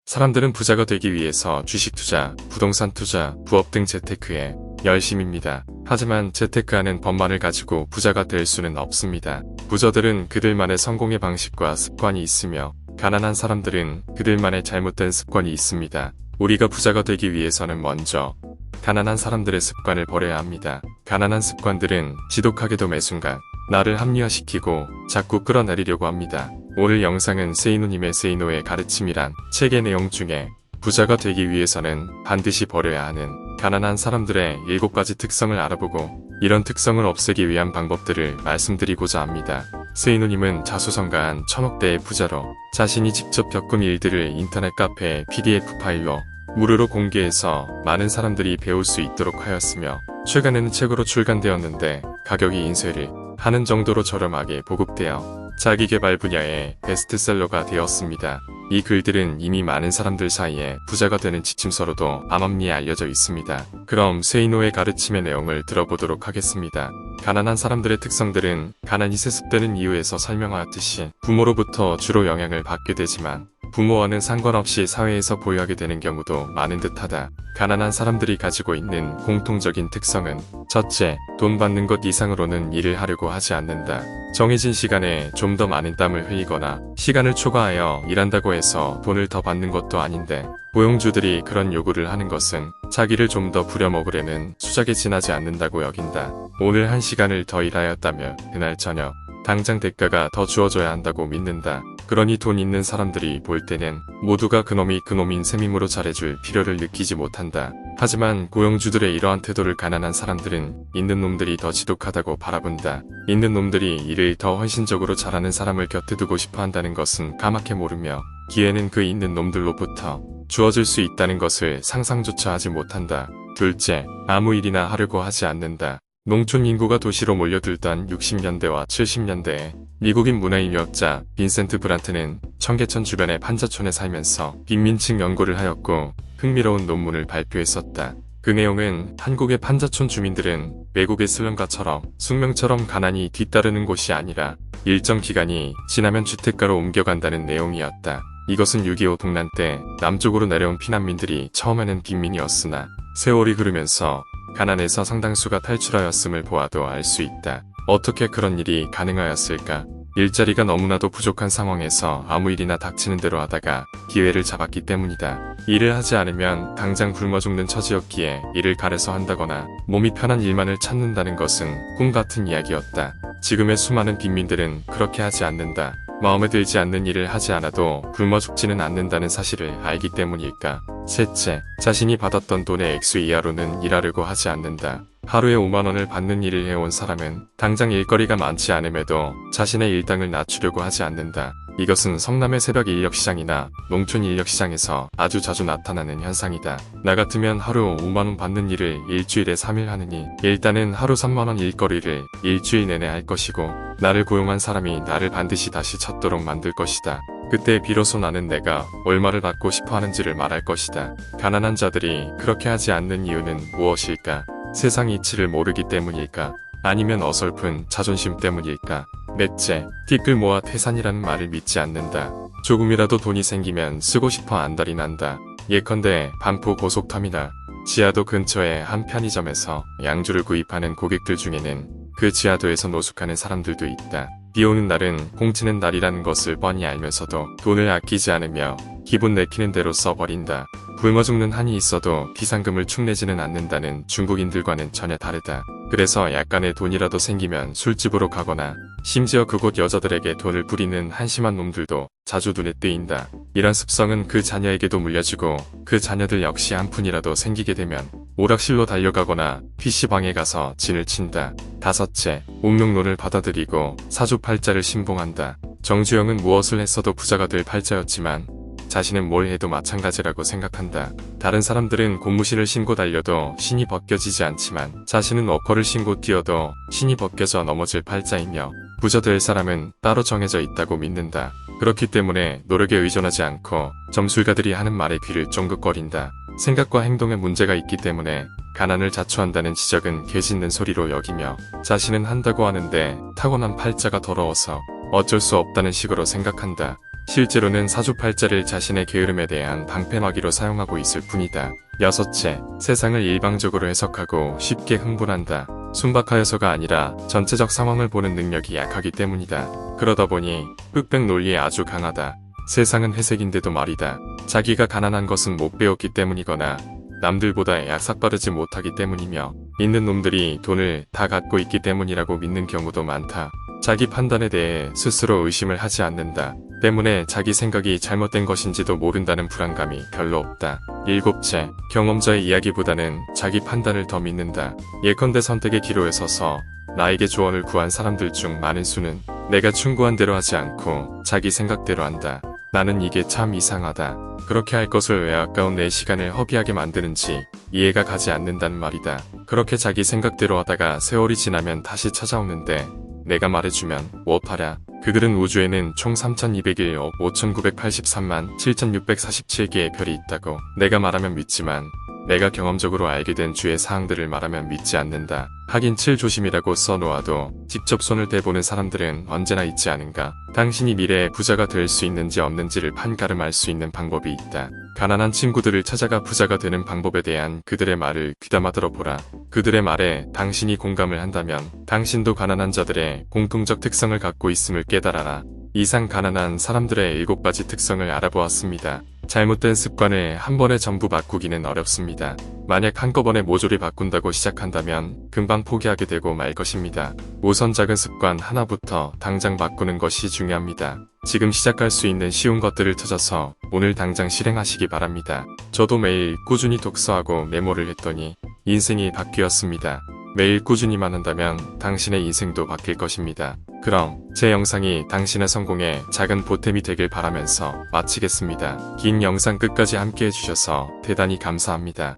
사람들은 부자가 되기 위해서 주식 투자, 부동산 투자, 부업 등 재테크에 열심입니다. 하지만 재테크하는 법만을 가지고 부자가 될 수는 없습니다. 부자들은 그들만의 성공의 방식과 습관이 있으며 가난한 사람들은 그들만의 잘못된 습관이 있습니다. 우리가 부자가 되기 위해서는 먼저 가난한 사람들의 습관을 버려야 합니다. 가난한 습관들은 지독하게도 매 순간 나를 합리화시키고 자꾸 끌어내리려고 합니다. 오늘 영상은 세이노님의 세이노의 가르침이란 책의 내용 중에 부자가 되기 위해서는 반드시 버려야 하는 가난한 사람들의 7가지 특성을 알아보고 이런 특성을 없애기 위한 방법들을 말씀드리고자 합니다. 세이노님은 자수성가한 1000억대의 부자로 자신이 직접 겪은 일들을 인터넷 카페에 PDF 파일로 무료로 공개해서 많은 사람들이 배울 수 있도록 하였으며 최근에는 책으로 출간되었는데 가격이 인쇄를 하는 정도로 저렴하게 보급되어 자기계발 분야의 베스트셀러가 되었습니다. 이 글들은 이미 많은 사람들 사이에 부자가 되는 지침서로도 암암리에 알려져 있습니다. 그럼 세이노의 가르침의 내용을 들어보도록 하겠습니다. 가난한 사람들의 특성들은 가난이 세습되는 이유에서 설명하였듯이 부모로부터 주로 영향을 받게 되지만 부모와는 상관없이 사회에서 보유하게 되는 경우도 많은 듯하다. 가난한 사람들이 가지고 있는 공통적인 특성은 첫째, 돈 받는 것 이상으로는 일을 하려고 하지 않는다. 정해진 시간에 좀 더 많은 땀을 흘리거나 시간을 초과하여 일한다고 해서 돈을 더 받는 것도 아닌데 고용주들이 그런 요구를 하는 것은 자기를 좀 더 부려먹으려는 수작에 지나지 않는다고 여긴다. 오늘 1시간을 더 일하였다며 그날 저녁 당장 대가가 더 주어져야 한다고 믿는다. 그러니 돈 있는 사람들이 볼 때는 모두가 그놈이 그놈인 셈이므로 잘해줄 필요를 느끼지 못한다. 하지만 고용주들의 이러한 태도를 가난한 사람들은 있는 놈들이 더 지독하다고 바라본다. 있는 놈들이 일을 더 헌신적으로 잘하는 사람을 곁에 두고 싶어 한다는 것은 까맣게 모르며 기회는 그 있는 놈들로부터 주어질 수 있다는 것을 상상조차 하지 못한다. 둘째, 아무 일이나 하려고 하지 않는다. 농촌 인구가 도시로 몰려들던 60년대와 70년대에 미국인 문화인류학자 빈센트 브란트는 청계천 주변의 판자촌에 살면서 빈민층 연구를 하였고 흥미로운 논문을 발표했었다. 그 내용은 한국의 판자촌 주민들은 외국의 슬럼가처럼 숙명처럼 가난이 뒤따르는 곳이 아니라 일정 기간이 지나면 주택가로 옮겨간다는 내용이었다. 이것은 6.25 동란 때 남쪽으로 내려온 피난민들이 처음에는 빈민이었으나 세월이 흐르면서 가난에서 상당수가 탈출하였음을 보아도 알 수 있다. 어떻게 그런 일이 가능하였을까? 일자리가 너무나도 부족한 상황에서 아무 일이나 닥치는 대로 하다가 기회를 잡았기 때문이다. 일을 하지 않으면 당장 굶어 죽는 처지였기에 일을 가려서 한다거나 몸이 편한 일만을 찾는다는 것은 꿈같은 이야기였다. 지금의 수많은 빈민들은 그렇게 하지 않는다. 마음에 들지 않는 일을 하지 않아도 굶어 죽지는 않는다는 사실을 알기 때문일까? 셋째, 자신이 받았던 돈의 액수 이하로는 일하려고 하지 않는다. 하루에 5만원을 받는 일을 해온 사람은 당장 일거리가 많지 않음에도 자신의 일당을 낮추려고 하지 않는다. 이것은 성남의 새벽 인력시장이나 농촌 인력시장에서 아주 자주 나타나는 현상이다. 나 같으면 하루 5만원 받는 일을 일주일에 3일 하느니 일단은 하루 3만원 일거리를 일주일 내내 할 것이고 나를 고용한 사람이 나를 반드시 다시 찾도록 만들 것이다. 그때 비로소 나는 내가 얼마를 받고 싶어 하는지를 말할 것이다. 가난한 자들이 그렇게 하지 않는 이유는 무엇일까? 세상 이치를 모르기 때문일까? 아니면 어설픈 자존심 때문일까? 넷째, 티끌 모아 태산이라는 말을 믿지 않는다. 조금이라도 돈이 생기면 쓰고 싶어 안달이 난다. 예컨대 반포 고속터미널 지하도 근처의 한 편의점에서 양주를 구입하는 고객들 중에는 그 지하도에서 노숙하는 사람들도 있다. 비오는 날은 공치는 날이라는 것을 뻔히 알면서도 돈을 아끼지 않으며 기분 내키는 대로 써버린다. 굶어 죽는 한이 있어도 비상금을 축내지는 않는다는 중국인들과는 전혀 다르다. 그래서 약간의 돈이라도 생기면 술집으로 가거나 심지어 그곳 여자들에게 돈을 부리는 한심한 놈들도 자주 눈에 띄인다. 이런 습성은 그 자녀에게도 물려지고 그 자녀들 역시 한 푼이라도 생기게 되면 오락실로 달려가거나 PC방에 가서 진을 친다. 다섯째, 운명론을 받아들이고 사주팔자를 신봉한다. 정주영은 무엇을 했어도 부자가 될 팔자였지만 자신은 뭘 해도 마찬가지라고 생각한다. 다른 사람들은 고무신을 신고 달려도 신이 벗겨지지 않지만 자신은 워커를 신고 뛰어도 신이 벗겨져 넘어질 팔자이며 부자 될 사람은 따로 정해져 있다고 믿는다. 그렇기 때문에 노력에 의존하지 않고 점술가들이 하는 말에 귀를 쫑긋거린다. 생각과 행동에 문제가 있기 때문에 가난을 자초한다는 지적은 개짖는 소리로 여기며 자신은 한다고 하는데 타고난 팔자가 더러워서 어쩔 수 없다는 식으로 생각한다. 실제로는 사주팔자를 자신의 게으름에 대한 방패막이로 사용하고 있을 뿐이다. 여섯째, 세상을 일방적으로 해석하고 쉽게 흥분한다. 순박하여서가 아니라 전체적 상황을 보는 능력이 약하기 때문이다. 그러다 보니 흑백 논리에 아주 강하다. 세상은 회색인데도 말이다. 자기가 가난한 것은 못 배웠기 때문이거나 남들보다 약삭빠르지 못하기 때문이며 있는 놈들이 돈을 다 갖고 있기 때문이라고 믿는 경우도 많다. 자기 판단에 대해 스스로 의심을 하지 않는다. 때문에 자기 생각이 잘못된 것인지도 모른다는 불안감이 별로 없다. 일곱째, 경험자의 이야기보다는 자기 판단을 더 믿는다. 예컨대 선택의 기로에 서서 나에게 조언을 구한 사람들 중 많은 수는 내가 충고한 대로 하지 않고 자기 생각대로 한다. 나는 이게 참 이상하다. 그렇게 할 것을 왜 아까운 내 시간을 허비하게 만드는지 이해가 가지 않는다는 말이다. 그렇게 자기 생각대로 하다가 세월이 지나면 다시 찾아오는데 내가 말해주면 못하랴. 그 글은 우주에는 총 3201억 5983만 7647개의 별이 있다고. 내가 말하면 믿지만 내가 경험적으로 알게 된 주의 사항들을 말하면 믿지 않는다. 하긴 7조심이라고 써놓아도 직접 손을 대보는 사람들은 언제나 있지 않은가. 당신이 미래에 부자가 될 수 있는지 없는지를 판가름할 수 있는 방법이 있다. 가난한 친구들을 찾아가 부자가 되는 방법에 대한 그들의 말을 귀담아 들어보라. 그들의 말에 당신이 공감을 한다면 당신도 가난한 자들의 공통적 특성을 갖고 있음을 깨달아라. 이상 가난한 사람들의 7가지 특성을 알아보았습니다. 잘못된 습관을 한 번에 전부 바꾸기는 어렵습니다. 만약 한꺼번에 모조리 바꾼다고 시작한다면 금방 포기하게 되고 말 것입니다. 우선 작은 습관 하나부터 당장 바꾸는 것이 중요합니다. 지금 시작할 수 있는 쉬운 것들을 찾아서 오늘 당장 실행하시기 바랍니다. 저도 매일 꾸준히 독서하고 메모를 했더니 인생이 바뀌었습니다. 매일 꾸준히만 한다면 당신의 인생도 바뀔 것입니다. 그럼 제 영상이 당신의 성공에 작은 보탬이 되길 바라면서 마치겠습니다. 긴 영상 끝까지 함께 해주셔서 대단히 감사합니다.